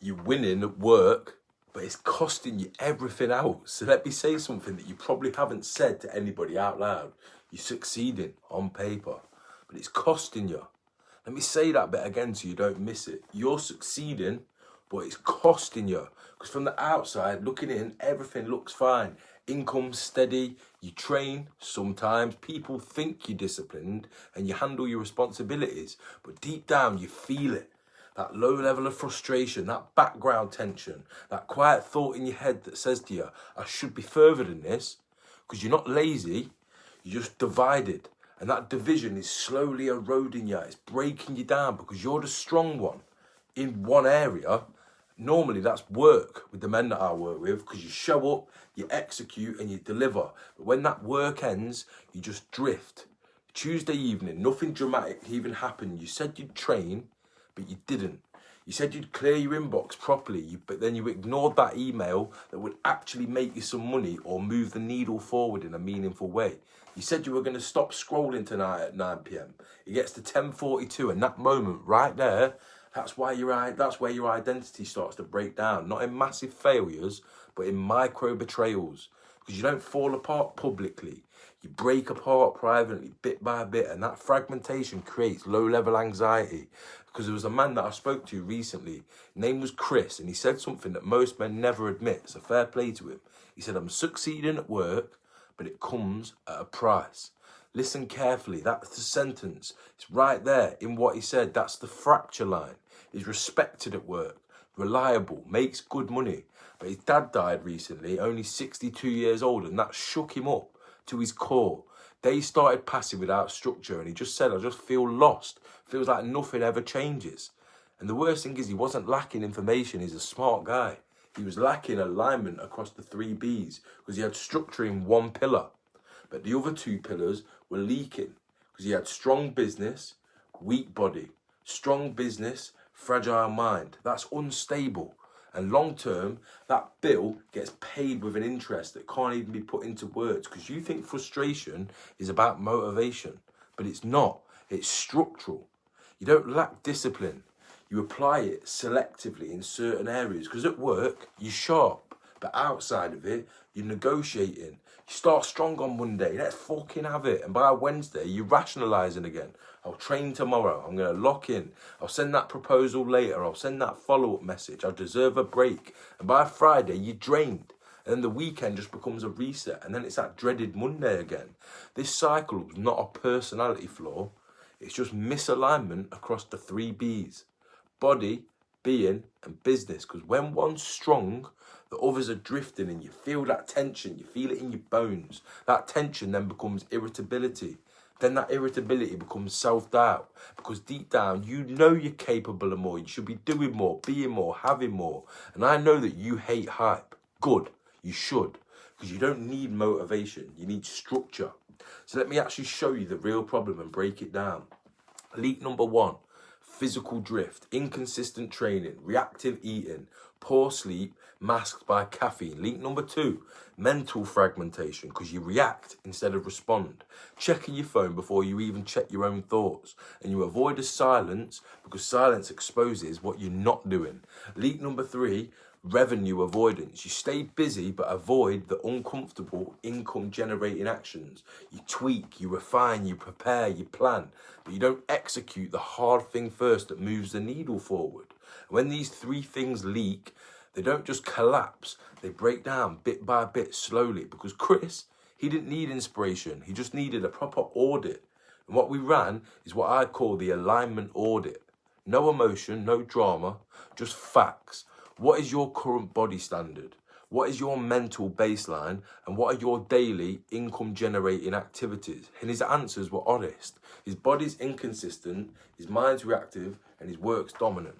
You're winning at work, but it's costing you everything else. So let me say something that you probably haven't said to anybody out loud. You're succeeding on paper, but it's costing you. Let me say that bit again so you don't miss it. You're succeeding, but it's costing you. Because from the outside, looking in, everything looks fine. Income steady, you train sometimes, people think you're disciplined and you handle your responsibilities, but deep down you feel it. That low level of frustration, that background tension, that quiet thought in your head that says to you, I should be further than this, because you're not lazy, you're just divided. And that division is slowly eroding you, it's breaking you down because you're the strong one in one area. Normally that's work with the men that I work with, because you show up, you execute and you deliver. But when that work ends, you just drift. Tuesday evening, nothing dramatic even happened. You said you'd train, but you didn't. You said you'd clear your inbox properly, but then you ignored that email that would actually make you some money or move the needle forward in a meaningful way. You said you were going to stop scrolling tonight at 9 p.m. It gets to 10:42, and that moment right there, that's where your identity starts to break down. Not in massive failures, but in micro betrayals. Because you don't fall apart publicly. You break apart privately, bit by bit, and that fragmentation creates low-level anxiety. Because there was a man that I spoke to recently, his name was Chris, and he said something that most men never admit, so fair play to him. He said, I'm succeeding at work, but it comes at a price. Listen carefully, that's the sentence. It's right there in what he said. That's the fracture line. He's respected at work, reliable, makes good money. But his dad died recently, only 62 years old, and that shook him up to his core. They started passing without structure, and he just said, I just feel lost. Feels like nothing ever changes. And the worst thing is he wasn't lacking information. He's a smart guy. He was lacking alignment across the 3 Bs because he had structure in one pillar. But the other 2 pillars were leaking because he had strong business, weak body. Strong business, fragile mind. That's unstable. And long term, that bill gets paid with an interest that can't even be put into words, because you think frustration is about motivation, but it's not. It's structural. You don't lack discipline. You apply it selectively in certain areas, because at work, you're sharp, but outside of it, you're negotiating. You start strong on Monday, let's fucking have it. And by Wednesday, you're rationalising again. I'll train tomorrow, I'm going to lock in. I'll send that proposal later, I'll send that follow-up message, I deserve a break. And by Friday, you're drained. And then the weekend just becomes a reset. And then it's that dreaded Monday again. This cycle is not a personality flaw. It's just misalignment across the 3 Bs. Body, being, and business. Because when one's strong, the others are drifting, and you feel that tension. You feel it in your bones. That tension then becomes irritability. Then that irritability becomes self-doubt. Because deep down, you know you're capable of more. You should be doing more, being more, having more. And I know that you hate hype. Good. You should. Because you don't need motivation. You need structure. So let me actually show you the real problem and break it down. Leak number 1. Physical drift, inconsistent training, reactive eating, poor sleep, masked by caffeine. Leak number 2, mental fragmentation, because you react instead of respond. Checking your phone before you even check your own thoughts. And you avoid the silence because silence exposes what you're not doing. Leak number 3, revenue avoidance. You stay busy but avoid the uncomfortable income generating actions. You tweak, you refine, you prepare, you plan, but you don't execute the hard thing first that moves the needle forward. When these 3 things leak, they don't just collapse, they break down bit by bit slowly, because Chris, he didn't need inspiration, he just needed a proper audit. And what we ran is what I call the alignment audit. No emotion, no drama, just facts. What is your current body standard? What is your mental baseline? And what are your daily income generating activities? And his answers were honest. His body's inconsistent, his mind's reactive, and his work's dominant.